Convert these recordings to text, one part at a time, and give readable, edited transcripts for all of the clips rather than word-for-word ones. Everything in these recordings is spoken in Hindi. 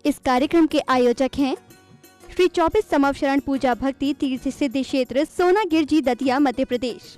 इस कार्यक्रम के आयोजक हैं श्री 24 समवशरण पूजा भक्ति तीर्थ सिद्धि क्षेत्र सोनागिर जी दतिया मध्य प्रदेश।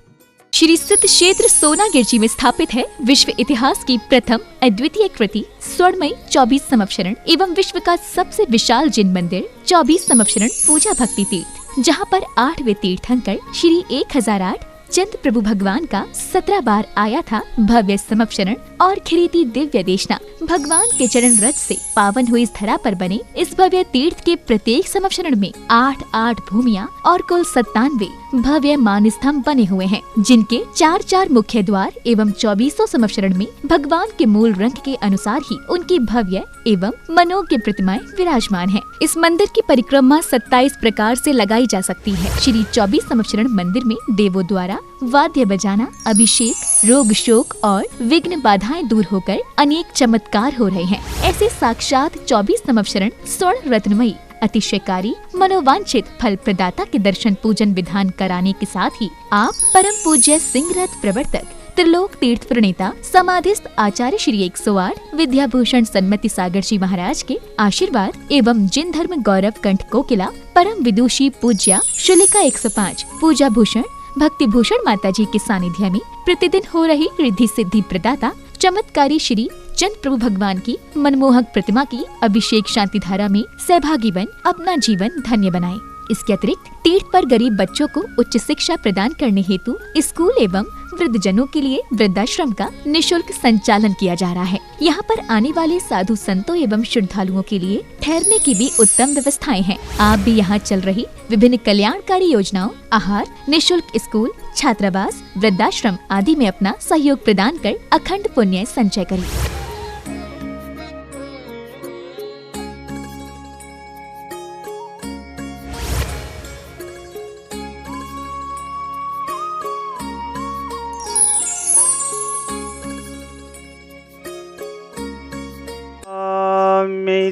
श्री सिद्ध क्षेत्र सोनागिर जी में स्थापित है विश्व इतिहास की प्रथम अद्वितीय कृति स्वर्णमयी 24 समवशरण एवं विश्व का सबसे विशाल जिन मंदिर 24 समवशरण पूजा भक्ति तीर्थ, जहां पर 8वें तीर्थंकर श्री 1008 चंद्र प्रभु भगवान का 17 बार आया था भव्य समवशरण और खिरीती दिव्य देशना। भगवान के चरण रज से पावन हुई इस धरा पर बने इस भव्य तीर्थ के प्रत्येक समवशरण में 8 भूमियां और कुल 97 भव्य मान स्तंभ बने हुए हैं, जिनके 4 मुख्य द्वार एवं 24 समवशरण में भगवान के मूल रंग के अनुसार ही उनकी भव्य एवं मनोज्ञ प्रतिमाएं विराजमान हैं। इस मंदिर की परिक्रमा 27 प्रकार से लगाई जा सकती है। श्री 24 समवशरण मंदिर में देवों द्वारा वाद्य बजाना, अभिषेक, रोग शोक और विघ्न बाधाएं दूर होकर अनेक चमत्कार हो रहे हैं। ऐसे साक्षात 24 समवशरण स्वर्ण रत्नमयी अतिशयकारी मनोवांछित फल प्रदाता के दर्शन पूजन विधान कराने के साथ ही आप परम पूज्य सिंह रथ प्रवर्तक त्रिलोक तीर्थ प्रणेता समाधिस्थ आचार्य श्री 108 विद्याभूषण सन्मति सागर जी महाराज के आशीर्वाद एवं जिन धर्म गौरव कंठ कोकिला परम विदुषी पूज्या शुलिका 105 पूजा भूषण भक्ति भूषण माता जी के सानिध्य में प्रतिदिन हो रही रिद्धि सिद्धि प्रदाता चमत्कारी श्री चंद्र प्रभु भगवान की मनमोहक प्रतिमा की अभिषेक शांति धारा में सहभागी बन अपना जीवन धन्य बनाएं। इसके अतिरिक्त तीर्थ पर गरीब बच्चों को उच्च शिक्षा प्रदान करने हेतु स्कूल एवं वृद्धजनों के लिए वृद्धाश्रम का निशुल्क संचालन किया जा रहा है। यहाँ पर आने वाले साधु संतों एवं श्रद्धालुओं के लिए ठहरने की भी उत्तम व्यवस्थाएं हैं। आप भी यहाँ चल रही विभिन्न कल्याणकारी योजनाओं, आहार, निशुल्क स्कूल, छात्रावास, वृद्धाश्रम आदि में अपना सहयोग प्रदान कर अखंड पुण्य संचय करें।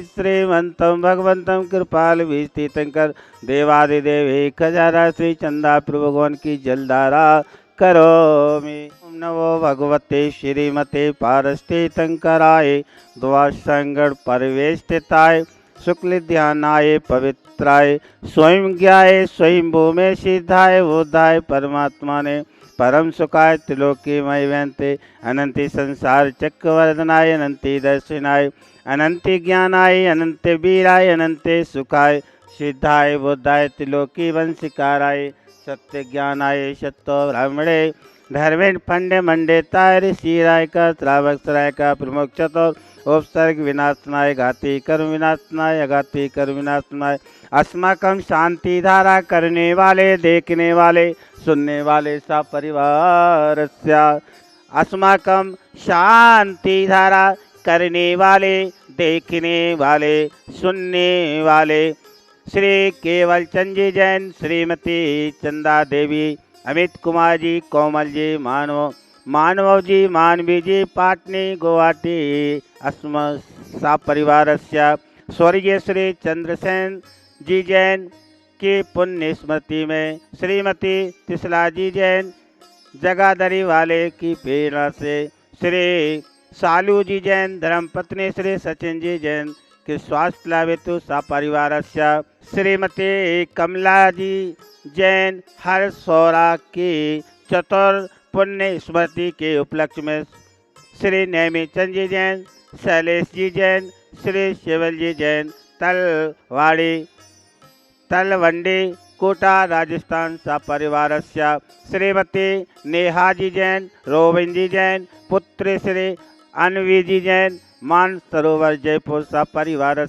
श्रीमंतम भगवंतम कृपाल विस्तीतंकर देवादिदेव एक हजारा श्री चंदा प्रभु भगवान की जलधारा करो में। नमो भगवते श्रीमते पारस्ते तंकराय द्वासंगण परिवेष्टिताय शुक्ल ध्यानाय पवित्राय स्वयं ज्ञाय स्वयं भूमे सिद्धाय बोधाय परमात्मा ने परम सुखाय त्रिलोकी मयवंते अनंति संसार चक्रवर्धनाय अनंति दर्शनाय अनंति ज्ञानाय अनंत वीराय अनंते सुखाय सिद्धाय बुद्धाय त्रिलोकी वंशिकाराय सत्य ज्ञानाय सत्तो ब्राह्मणे धर्मेण पंडे मंडेताय ऋषिराय का श्रावक का प्रमुख चतुर उपसर्ग विनाशनाय घाती कर्म विनाशनाय अघाती कर्म विनाशनाय अस्माकम शांति धारा करने वाले देखने वाले सुनने वाले सा परिवार अस्माकम शांति धारा करने वाले देखने वाले सुनने वाले श्री केवल चंद जी जैन, श्रीमती चंदा देवी, अमित कुमार जी, कोमल जी, मानव जी, मानवी जी, पाटनी गुवाहाटी अस्म सा परिवारस्य स्वर्गीय श्री चंद्रसेन जी जैन की पुण्य स्मृति में श्रीमती तिसला जी जैन जगाधरी वाले की प्रेरणा से श्री सालू जी जैन धर्मपत्नी श्री सचिन जी जैन के स्वास्थ्य लाभ हेतु सपरिवार श्रीमती कमला जी जैन हर सौरा की चतुर पुण्य स्मृति के उपलक्ष्य में श्री नेमी चंद जी जैन, शैलेश जी जैन, श्री शिवल जी जैन तलवंडी कोटा राजस्थान सपरिवार श्रीमती नेहा जी जैन, रोविंद जी जैन, पुत्र श्री अनवी जी जैन, मानसरोवर जयपुर सपरिवार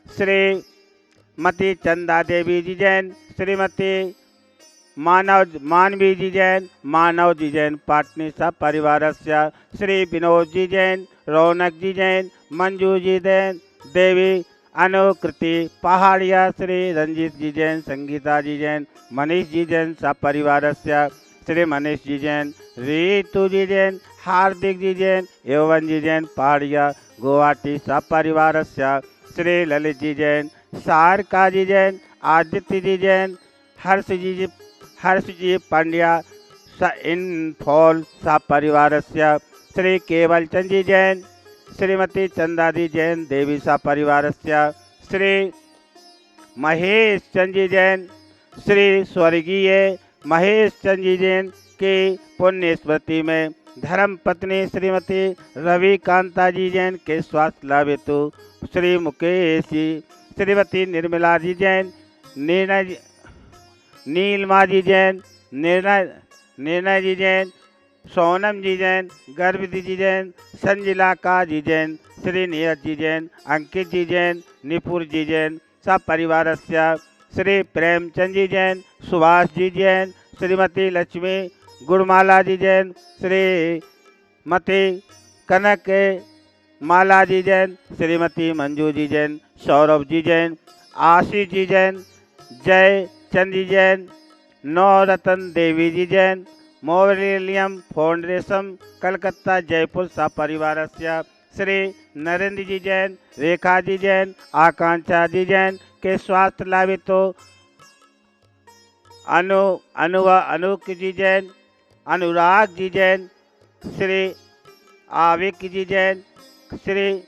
श्रीमती चंदा देवी जी जैन, श्रीमती मानवी जी जैन, मानव जी जैन पाटनी सपरिवार श्री विनोद जी जैन, रौनक जी जैन, मंजू जी जैन, देवी अनुकृति पहाड़िया, श्री रंजीत जी जैन, संगीता जी जैन, मनीष जी जैन सपरिवार श्री मनीष जी जैन, रीतु जी जैन, हार्दिक जी जैन, यौवन जी जैन पहाड़िया गुवाहाटी सपरिवार श्री ललित जी जैन, सारका जी जैन, आदित्य जी जैन, हर्ष जी पांड्या इन फॉल सपरिवार श्री केवल चंद जी जैन, श्रीमती चंदादी जैन देवी सा परिवारस्य श्री महेश चंदी जैन श्री स्वर्गीय महेश चंदी जैन की पुण्य स्मृति में धर्म पत्नी श्रीमती रवि कांता जी जैन के स्वास्थ्य लाभ हेतु श्री मुकेश जी, श्रीमती निर्मला जी जैन, नीलमा जी जैन, निर्णय जी जैन, सोनम जी जैन, गर्भवती जी जैन, संजिला जी जैन, श्री नीरज जी जैन, अंकित जी जैन, निपुर जी जैन सब परिवारस्य श्री प्रेमचंद जी जैन, सुभाष जी जैन, श्रीमती लक्ष्मी गुड़माला जी जैन, श्रीमती कनक माला जी जैन, श्रीमती मंजू जी जैन, सौरभ जी जैन, आशीष जी जैन, जय चंद जी जैन, नवरत्न देवी जी जैन, मोरेलियम फाउंडेशन कलकत्ता जयपुर सा परिवारस्य श्री नरेंद्र जी जैन, रेखा जी जैन, आकांक्षा जी जैन के स्वास्थ्य लाभ हेतु अनुक जी जैन, अनुराग जी जैन, श्री आविक जी जैन, श्री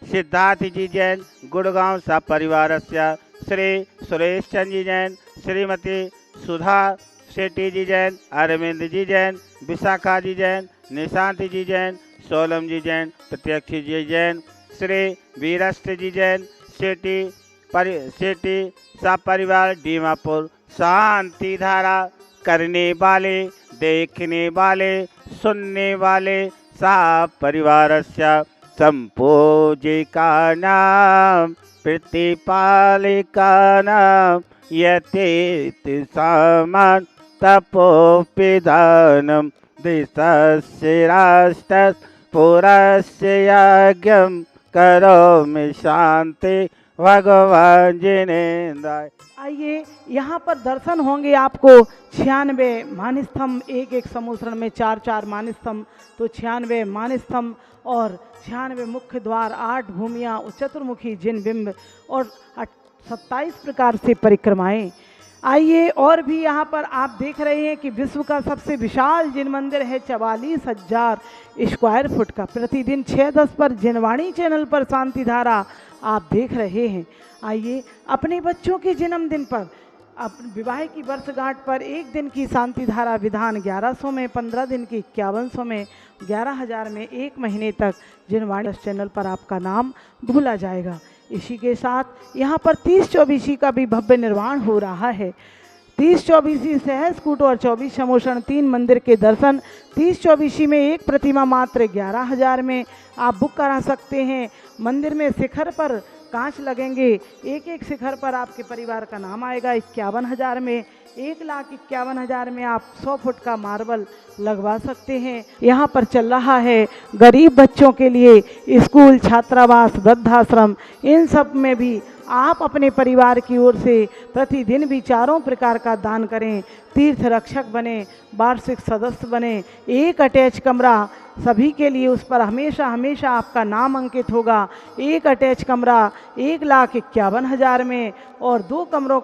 सिद्धार्थ जी जैन गुड़गांव सा परिवारस्य श्री सुरेश चंद जी जैन, श्रीमती सुधा शेट्टी जी जैन, अरविंद जी जैन, विशाखा जी जैन, निशांत जी जैन, सोलम जी जैन, प्रत्यक्ष जी जैन, श्री वीरस्त जी जैन, शेट्टी सा परिवार दीमापुर शांति धारा करने वाले, देखने वाले, सुनने वाले सा परिवारस्य संपूजिका नाम प्रतिपालिका नाम यतेत सामान तपोपिदानम दिशस्य राष्ट्रस्य पुरस्य याज्ञं करोमि शांति भगवान जिनेन्द्राय। आइए यहाँ पर दर्शन होंगे आपको 96 मानस्तंभ, एक समूसरण में 4 मानस्तंभ, तो 96 मानस्तंभ और 96 मुख्य द्वार, 8 भूमियाँ, चतुर्मुखी जिन बिंब और 27 प्रकार से परिक्रमाएं। आइए और भी यहाँ पर आप देख रहे हैं कि विश्व का सबसे विशाल जिन मंदिर है 44,000 स्क्वायर फुट का। प्रतिदिन 6:10 पर जिनवाणी चैनल पर शांति धारा आप देख रहे हैं। आइए अपने बच्चों के जन्मदिन पर, विवाह की वर्षगांठ पर 1 दिन की शांति धारा विधान 1100 में, 15 दिन की 5100 में, 11,000 में, 1 महीने तक जिनवाणी चैनल पर आपका नाम भूला जाएगा। इसी के साथ यहाँ पर 30-24 का भी भव्य निर्माण हो रहा है। 30-24 सहस्कूट और 24 समोषण, 3 मंदिर के दर्शन। 30-24 में 1 प्रतिमा मात्र 11,000 में आप बुक करा सकते हैं। मंदिर में शिखर पर कांच लगेंगे, एक शिखर पर आपके परिवार का नाम आएगा। 51,000 में, 1,51,000 में आप 100 फुट का मार्बल लगवा सकते हैं। यहाँ पर चल रहा है गरीब बच्चों के लिए स्कूल, छात्रावास, वृद्धाश्रम, इन सब में भी आप अपने परिवार की ओर से प्रतिदिन भी 4 प्रकार का दान करें। तीर्थ रक्षक बने, वार्षिक सदस्य बने, 1 अटैच कमरा सभी के लिए, उस पर हमेशा हमेशा आपका नाम अंकित होगा। 1 अटैच कमरा 1,51,000 में और 2 कमरों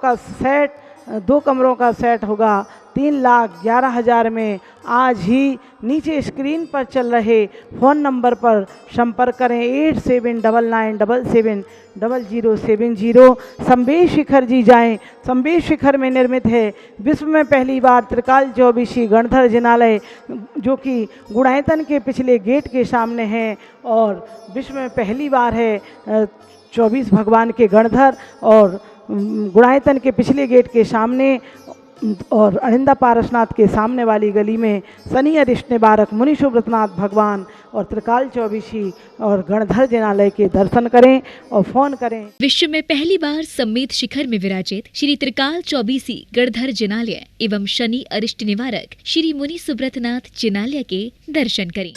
का सेट होगा 3,11,000 में। आज ही नीचे स्क्रीन पर चल रहे फ़ोन नंबर पर संपर्क करें 8799770070। संवेश शिखर जी जाएं। संवेश शिखर में निर्मित है विश्व में पहली बार त्रिकाल चौबीसी गणधर जिनालय, जो कि गुणायतन के पिछले गेट के सामने है और विश्व में पहली बार है 24 भगवान के गणधर और गुणायतन के पिछले गेट के सामने और अनिंदा पारसनाथ के सामने वाली गली में शनि अरिष्ट निवारक मुनि सुब्रतनाथ भगवान और त्रिकाल चौबीसी और गणधर जिनालय के दर्शन करें और फोन करें। विश्व में पहली बार सम्मेत शिखर में विराजित श्री त्रिकाल चौबीसी गणधर जिनालय एवं शनि अरिष्ट निवारक श्री मुनि सुब्रतनाथ जिनालय के दर्शन करें।